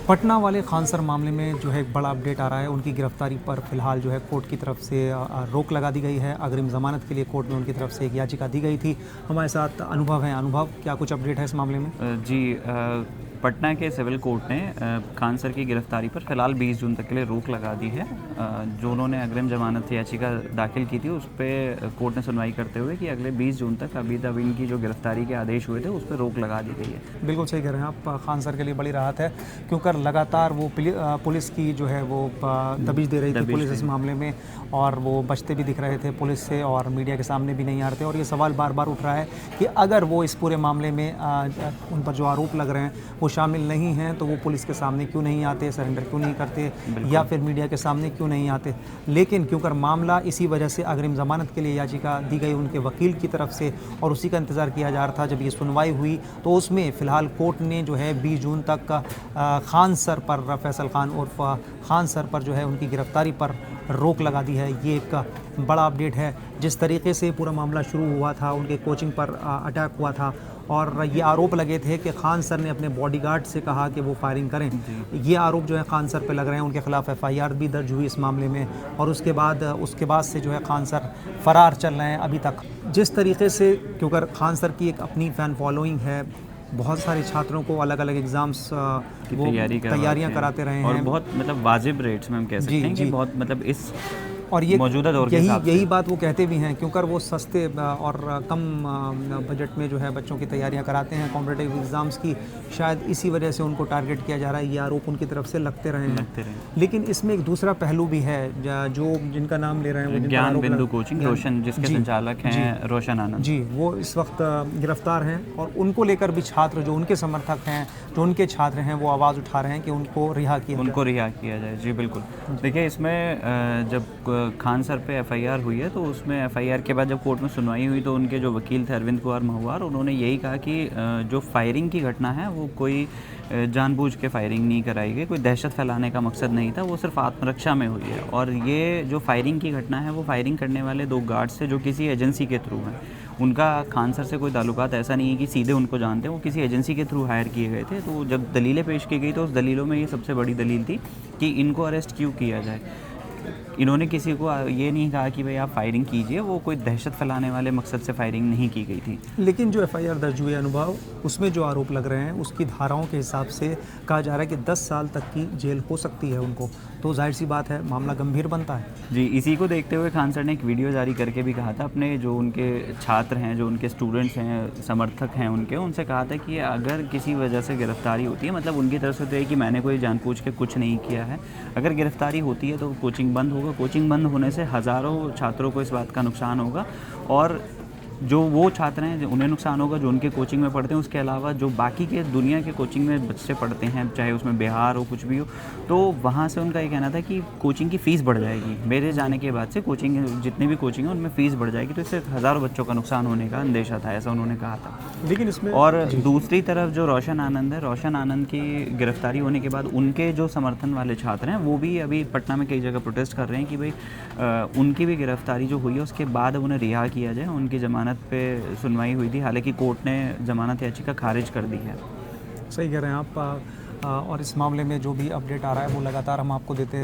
पटना वाले खान सर मामले में जो है एक बड़ा अपडेट आ रहा है। उनकी गिरफ्तारी पर फिलहाल जो है कोर्ट की तरफ से रोक लगा दी गई है। अग्रिम ज़मानत के लिए कोर्ट में उनकी तरफ से एक याचिका दी गई थी। हमारे साथ अनुभव है। अनुभव, क्या कुछ अपडेट है इस मामले में? जी, पटना के सिविल कोर्ट ने खान सर की गिरफ्तारी पर फ़िलहाल 20 जून तक के लिए रोक लगा दी है। जो उन्होंने अग्रिम ज़मानत याचिका दाखिल की थी उस पर कोर्ट ने सुनवाई करते हुए कि अगले 20 जून तक अभी तक इनकी जो गिरफ्तारी के आदेश हुए थे उस पर रोक लगा दी गई है। बिल्कुल सही कह रहे हैं आप। खान सर के लिए बड़ी राहत है, क्योंकि लगातार वो पुलिस की जो है वो दबिश दे रही थी पुलिस इस मामले में, और वो बचते भी दिख रहे थे पुलिस से और मीडिया के सामने भी नहीं आ रहे थे। और ये सवाल बार बार उठ रहा है कि अगर वो इस पूरे मामले में उन पर जो आरोप लग रहे हैं वो शामिल नहीं हैं तो वो पुलिस के सामने क्यों नहीं आते, सरेंडर क्यों नहीं करते, या फिर मीडिया के सामने क्यों नहीं आते। लेकिन क्योंकि मामला इसी वजह से अग्रिम ज़मानत के लिए याचिका दी गई उनके वकील की तरफ से, और उसी का इंतज़ार किया जा रहा था। जब ये सुनवाई हुई तो उसमें फ़िलहाल कोर्ट ने जो है 20 जून तक खान सर पर, फैसल खान उर्फ खान सर पर जो है उनकी गिरफ्तारी पर रोक लगा दी है। ये एक बड़ा अपडेट है। जिस तरीके से पूरा मामला शुरू हुआ था, उनके कोचिंग पर अटैक हुआ था और ये आरोप लगे थे कि खान सर ने अपने बॉडीगार्ड से कहा कि वो फायरिंग करें। ये आरोप जो है खान सर पे लग रहे हैं। उनके खिलाफ FIR भी दर्ज हुई इस मामले में, और उसके बाद से जो है खान सर फ़रार चल रहे हैं अभी तक। जिस तरीके से, क्योंकि खान सर की एक अपनी फ़ैन फॉलोइंग है, बहुत सारे छात्रों को अलग अलग एग्ज़ाम्स की तैयारियां कराते रहे हैं, और बहुत मतलब वाजिब रेट्स में हम कह सकते हैं कि बहुत मतलब इस और ये मौजूदा दौर के हिसाब से यही बात वो कहते भी हैं, क्योंकि वो सस्ते और कम बजट में जो है बच्चों की तैयारियां कराते हैं कॉम्पिटिटिव एग्ज़ाम्स की। शायद इसी वजह से उनको टारगेट किया जा रहा है। ये आरोप उनकी तरफ से लगते रहे हैं। लेकिन इसमें एक दूसरा पहलू भी है, जो जिनका नाम ले रहे हैं, ज्ञान बिंदु कोचिंग रोशन, जिसके संचालक हैं रोशन आनंद जी, वो इस वक्त गिरफ्तार हैं, और उनको लेकर भी छात्र, जो उनके समर्थक हैं, जो उनके छात्र हैं, वो आवाज़ उठा रहे हैं कि उनको रिहा किया जाए। जी बिल्कुल। देखिए, इसमें जब खान सर पे FIR हुई है तो उसमें FIR के बाद जब कोर्ट में सुनवाई हुई तो उनके जो वकील थे अरविंद कुमार महुआर, उन्होंने यही कहा कि जो फायरिंग की घटना है वो कोई जानबूझ के फायरिंग नहीं कराई गई, कोई दहशत फैलाने का मकसद नहीं था, वो सिर्फ आत्मरक्षा में हुई है। और ये जो फायरिंग की घटना है वो फायरिंग करने वाले 2 गार्ड्स थे जो किसी एजेंसी के थ्रू हैं। उनका खान सर से कोई ताल्लुकात ऐसा नहीं है कि सीधे उनको जानते हैं, वो किसी एजेंसी के थ्रू हायर किए गए थे। तो जब दलीलें पेश की गई तो उस दलीलों में ये सबसे बड़ी दलील थी कि इनको अरेस्ट क्यों किया जाए। इन्होंने किसी को ये नहीं कहा कि भाई आप फायरिंग कीजिए, वो कोई दहशत फैलाने वाले मकसद से फायरिंग नहीं की गई थी। लेकिन जो FIR दर्ज हुई अनुभव, उसमें जो आरोप लग रहे हैं उसकी धाराओं के हिसाब से कहा जा रहा है कि 10 साल तक की जेल हो सकती है उनको। तो जाहिर सी बात है मामला गंभीर बनता है। जी, इसी को देखते हुए खान सर ने एक वीडियो जारी करके भी कहा था, अपने जो उनके छात्र हैं, जो उनके स्टूडेंट्स हैं, समर्थक हैं उनके, उनसे कहा था कि अगर किसी वजह से गिरफ्तारी होती है, मतलब उनकी तरफ से तो है कि मैंने कोई जानबूझ के कुछ नहीं किया है, अगर गिरफ्तारी होती है तो कोचिंग बंद होगा। कोचिंग बंद होने से हज़ारों छात्रों को इस बात का नुकसान होगा, और जो वो छात्र हैं उन्हें नुकसान होगा जो उनके कोचिंग में पढ़ते हैं। उसके अलावा जो बाकी के दुनिया के कोचिंग में बच्चे पढ़ते हैं, चाहे उसमें बिहार हो, कुछ भी हो, तो वहाँ से उनका ये कहना था कि कोचिंग की फ़ीस बढ़ जाएगी। मेरे जाने के बाद से कोचिंग, जितनी भी कोचिंग है उनमें फ़ीस बढ़ जाएगी, तो इससे हज़ारों बच्चों का नुकसान होने का अंदेशा था, ऐसा उन्होंने कहा था। लेकिन इसमें और दूसरी तरफ जो रोशन आनंद है, रोशन आनंद की गिरफ्तारी होने के बाद उनके जो समर्थन वाले छात्र हैं वो भी अभी पटना में कई जगह प्रोटेस्ट कर रहे हैं कि भाई उनकी भी गिरफ्तारी जो हुई है उसके बाद उन्हें रिहा किया जाए। उनकी ज़मानत पे सुनवाई हुई थी, हालांकि कोर्ट ने ज़मानत याचिका खारिज कर दी है। सही कह रहे हैं आप। और इस मामले में जो भी अपडेट आ रहा है वो लगातार हम आपको देते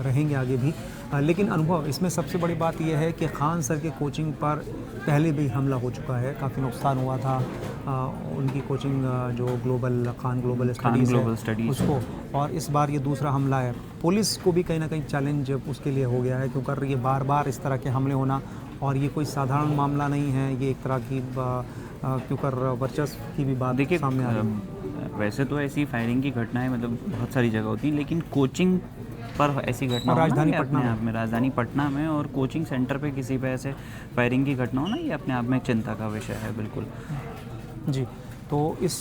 रहेंगे आगे भी। लेकिन अनुभव, इसमें सबसे बड़ी बात यह है कि खान सर के कोचिंग पर पहले भी हमला हो चुका है, काफ़ी नुकसान हुआ था। उनकी कोचिंग जो खान ग्लोबल स्टडीज़ उसको, और इस बार ये दूसरा हमला है। पुलिस को भी कहीं ना कहीं चैलेंज उसके लिए हो गया है, क्योंकि ये बार बार इस तरह के हमले होना, और ये कोई साधारण मामला नहीं है, ये एक तरह की क्योंकि वर्चस्व की भी बात सामने आ रही है। वैसे तो ऐसी फायरिंग की घटनाएं मतलब बहुत सारी जगह होती हैं, लेकिन कोचिंग पर ऐसी घटना राजधानी पटना में और कोचिंग सेंटर पे किसी पे ऐसे फायरिंग की घटना होना, ये अपने आप में एक चिंता का विषय है। बिल्कुल जी, तो इस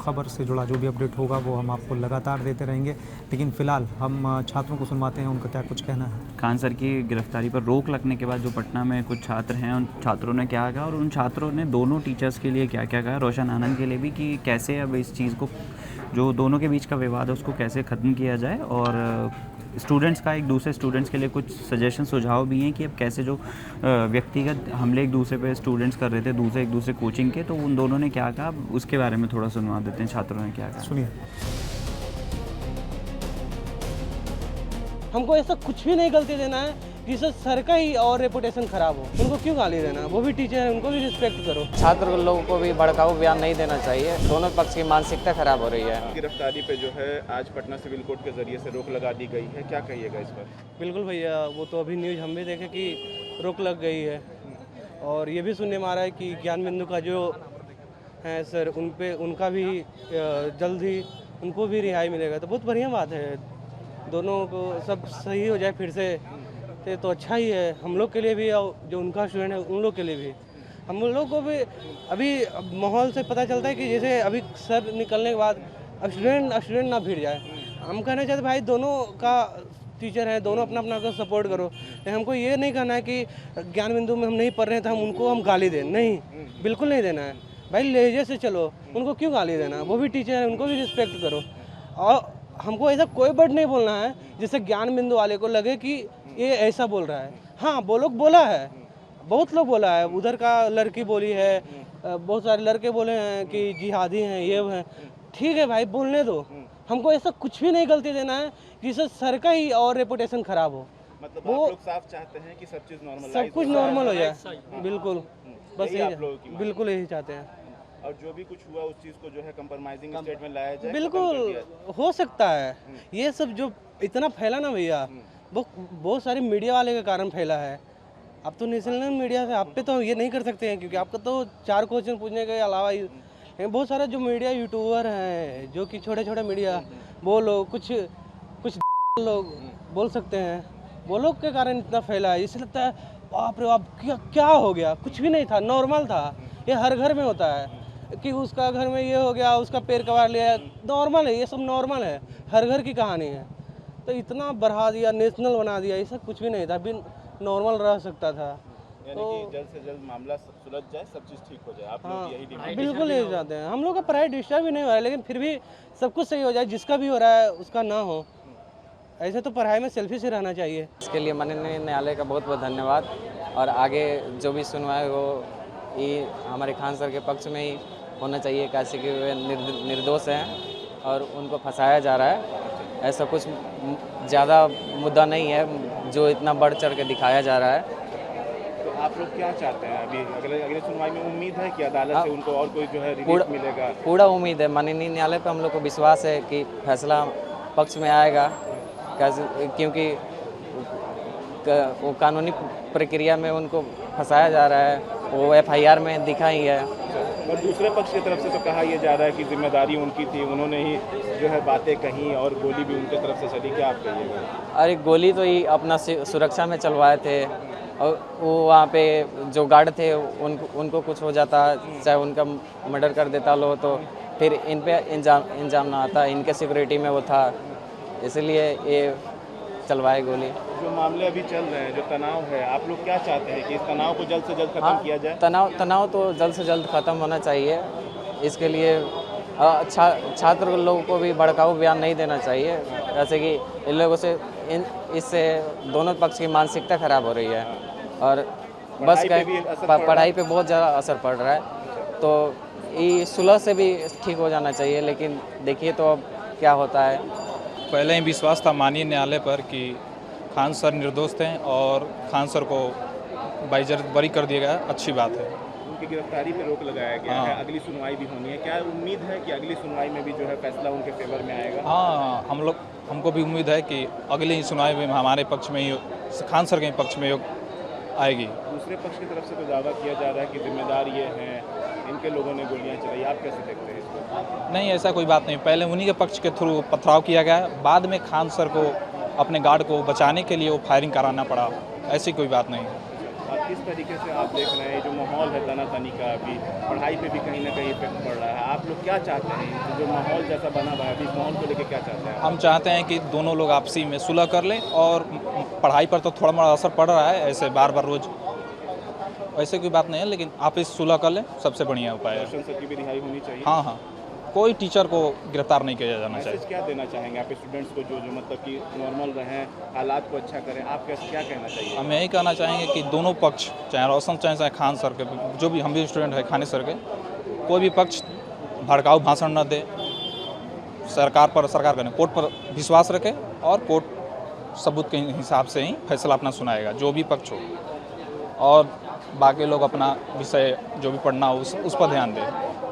खबर से जुड़ा जो भी अपडेट होगा वो हम आपको लगातार देते रहेंगे। लेकिन फ़िलहाल हम छात्रों को सुनवाते हैं, उनका क्या कुछ कहना है। खान सर की गिरफ्तारी पर रोक लगने के बाद जो पटना में कुछ छात्र हैं, उन छात्रों ने क्या कहा, और उन छात्रों ने दोनों टीचर्स के लिए क्या क्या कहा, रोशन आनंद के लिए भी, कि कैसे अब इस चीज़ को, जो दोनों के बीच का विवाद है उसको कैसे ख़त्म किया जाए। और स्टूडेंट्स का एक दूसरे स्टूडेंट्स के लिए कुछ सजेशन सुझाव भी हैं कि अब कैसे जो व्यक्तिगत हमले एक दूसरे पे स्टूडेंट्स कर रहे थे, एक दूसरे कोचिंग के, तो उन दोनों ने क्या कहा उसके बारे में थोड़ा सुनवा देते हैं, छात्रों ने क्या कहा, सुनिए। हमको ऐसा कुछ भी नहीं गलती देना है जिससे सर का ही और रेपुटेशन खराब हो। उनको क्यों गाली देना है? वो भी टीचर है, उनको भी रिस्पेक्ट करो। छात्र लोगों को भी भड़काऊ बयान नहीं देना चाहिए। दोनों पक्ष की मानसिकता खराब हो रही है। गिरफ्तारी पे जो है आज पटना सिविल कोर्ट के जरिए से रोक लगा दी गई है, क्या कहिएगा इस पर? बिल्कुल भैया, वो तो अभी न्यूज़ हम भी देखे कि रोक लग गई है, और ये भी सुनने में आ रहा है कि ज्ञान बिंदु का जो है सर, उनका भी जल्द ही उनको भी रिहाई मिलेगा, तो बहुत बढ़िया बात है। दोनों को सब सही हो जाए फिर से तो अच्छा ही है, हम लोग के लिए भी और जो उनका स्टूडेंट है उन लोग के लिए भी। हम लोग को भी अभी माहौल से पता चलता है कि जैसे अभी सर निकलने के बाद अब स्टूडेंट ना भिड़ जाए। हम कहना चाहते भाई दोनों का टीचर है, दोनों अपना अपना को सपोर्ट करो। लेकिन हमको ये नहीं कहना है कि ज्ञान बिंदु में हम नहीं पढ़ रहे हैं तो हम गाली दें, नहीं, बिल्कुल नहीं देना है भाई। लहजे से चलो, उनको क्यों गाली देना? वो भी टीचर है, उनको भी रिस्पेक्ट करो। और हमको ऐसा कोई वर्ड नहीं बोलना है जिससे ज्ञान बिंदु वाले को लगे कि ये ऐसा बोल रहा है। हाँ, वो लोग बोला है, बहुत लोग बोला है, उधर का लड़की बोली है, बहुत सारे लड़के बोले हैं कि जिहादी हैं, ये हैं। ठीक है भाई, बोलने दो। हमको ऐसा कुछ भी नहीं गलती देना है जिससे सर का ही और रेपुटेशन खराब हो। मतलब वो आप लोग साफ चाहते हैं कि सब चीज नॉर्मल, सब कुछ नॉर्मल हो जाए, बिल्कुल, बस यही आप लोगों की यही, मांग। बिल्कुल यही चाहते हैं। और जो भी कुछ हुआ उस चीज को जो है कंप्रोमाइजिंग स्टेट में लाया जाए, बिल्कुल हो सकता है। ये सब जो इतना फैला ना भैया, वो बहुत सारी मीडिया वाले के कारण फैला है। अब तो नेशनल मीडिया से आप पे तो ये नहीं कर सकते हैं, क्योंकि आपका तो 4 क्वेश्चन पूछने के अलावा बहुत सारे जो मीडिया यूट्यूबर हैं, जो कि छोटे छोटे मीडिया, वो लोग कुछ लोग बोल सकते हैं, वो लोग के कारण इतना फैला है। इसलिए लगता है बाप रे बाप, क्या हो गया? कुछ भी नहीं था, नॉर्मल था। ये हर घर में होता है कि उसका घर में ये हो गया, उसका पैर कबाड़ लिया, नॉर्मल है, ये सब नॉर्मल है, हर घर की कहानी है। तो इतना बढ़ा दिया, नेशनल बना दिया, ये सब कुछ भी नहीं था, भी नॉर्मल रह सकता था। यानी तो कि जल्द से जल्द मामला सुलझ जाए, सब चीज ठीक हो जाए, आप हाँ, लोग यही डिमांड? बिल्कुल यही चाहते हैं। हम लोग का पढ़ाई डिस्टर्ब भी नहीं हो रहा है, लेकिन फिर भी सब कुछ सही हो जाए, जिसका भी हो रहा है उसका ना हो। ऐसे तो पढ़ाई में सेल्फिश ही रहना चाहिए। इसके लिए माननीय न्यायालय का बहुत बहुत धन्यवाद। और आगे जो भी सुनवाई हो, ये हमारे खान सर के पक्ष में ही होना चाहिए, कैसे कि वे निर्दोष हैं और उनको फंसाया जा रहा है। ऐसा कुछ ज़्यादा मुद्दा नहीं है जो इतना बढ़ चढ़ के दिखाया जा रहा है। तो आप लोग क्या चाहते हैं अभी? अगले सुनवाई में उम्मीद है कि अदालत से उनको और कोई जो है रिलीफ मिलेगा? पूरा उम्मीद है, माननीय न्यायालय पर हम लोग को विश्वास है कि फैसला पक्ष में आएगा, क्योंकि वो कानूनी प्रक्रिया में उनको फंसाया जा रहा है, वो FIR में दिखा ही है। और दूसरे पक्ष की तरफ से तो कहा यह जा रहा है कि जिम्मेदारी उनकी थी, उन्होंने ही जो है बातें कहीं और गोली भी उनके तरफ से चली, क्या आप कहिएगा? अरे गोली तो ये अपना सुरक्षा में चलवाए थे, और वो वहाँ पे जो गार्ड थे उनको कुछ हो जाता, चाहे उनका मर्डर कर देता लो, तो फिर इन पे इंजाम ना आता, इनके सिक्योरिटी में वो था, इसलिए ये चलवाए गोली। जो मामले अभी चल रहे हैं, जो तनाव है, आप लोग क्या चाहते हैं कि इस तनाव को जल्द से जल्द खत्म किया जाए? तनाव तो जल्द से जल्द ख़त्म होना चाहिए। इसके लिए छात्र लोगों को भी भड़काऊ बयान नहीं देना चाहिए, जैसे कि इन लोगों से इससे दोनों पक्ष की मानसिकता खराब हो रही है, और बस पढ़ाई पे बहुत ज़्यादा असर पड़ रहा है। तो ये सुलह से भी ठीक हो जाना चाहिए, लेकिन देखिए तो अब क्या होता है। पहले ही विश्वास था माननीय न्यायालय पर कि खान सर निर्दोष थे और खान सर को बाइजर बरी कर दिया गया, अच्छी बात है। उनकी गिरफ्तारी पे रोक लगाया गया है, अगली सुनवाई भी होनी है, क्या उम्मीद है कि अगली सुनवाई में भी जो है फैसला उनके फेवर में आएगा? हाँ, हमको भी उम्मीद है कि अगली ही सुनवाई में हमारे पक्ष में ही, खान सर के पक्ष में आएगी। दूसरे पक्ष की तरफ से तो दावा किया जा रहा है कि जिम्मेदार ये हैं, इनके लोगों ने गोलियां चलाई, आप कैसे देखते हैं इसको? नहीं, ऐसा कोई बात नहीं, पहले उन्हीं के पक्ष के थ्रू पथराव किया गया, बाद में खान सर को अपने गार्ड को बचाने के लिए वो फायरिंग कराना पड़ा, ऐसी कोई बात नहीं। और किस तरीके से आप देख रहे हैं जो माहौल है तनातनी का, अभी पढ़ाई पे भी कहीं ना कहीं इफेक्ट पड़ रहा है, आप लोग क्या चाहते हैं? जो माहौल जैसा बना हुआ है, अभी माहौल को लेकर क्या चाहते हैं? हम चाहते हैं कि दोनों लोग आपसी में सुलह कर लें, और पढ़ाई पर तो थोड़ा मोड़ा असर पड़ रहा है, ऐसे बार बार रोज ऐसे कोई बात नहीं है, लेकिन आप इस सुलह कर लें, सबसे बढ़िया उपाय है। दर्शन सर की भी रिहाई होनी चाहिए। हाँ, कोई टीचर को गिरफ्तार नहीं किया जाना चाहिए। क्या देना चाहेंगे आप स्टूडेंट्स को जो मतलब कि नॉर्मल रहें, हालात को अच्छा करें, आप क्या कहना चाहिए? हम यही कहना चाहेंगे कि दोनों पक्ष, चाहे रोशन चाहे खान सर के, जो भी हम भी स्टूडेंट है खाने सर के, कोई भी पक्ष भड़काऊ भाषण न दे, सरकार का कोर्ट पर विश्वास रखे और कोर्ट सबूत के हिसाब से ही फैसला अपना सुनाएगा, जो भी पक्ष हो, और बाकी लोग अपना विषय जो भी पढ़ना हो उस पर ध्यान दें।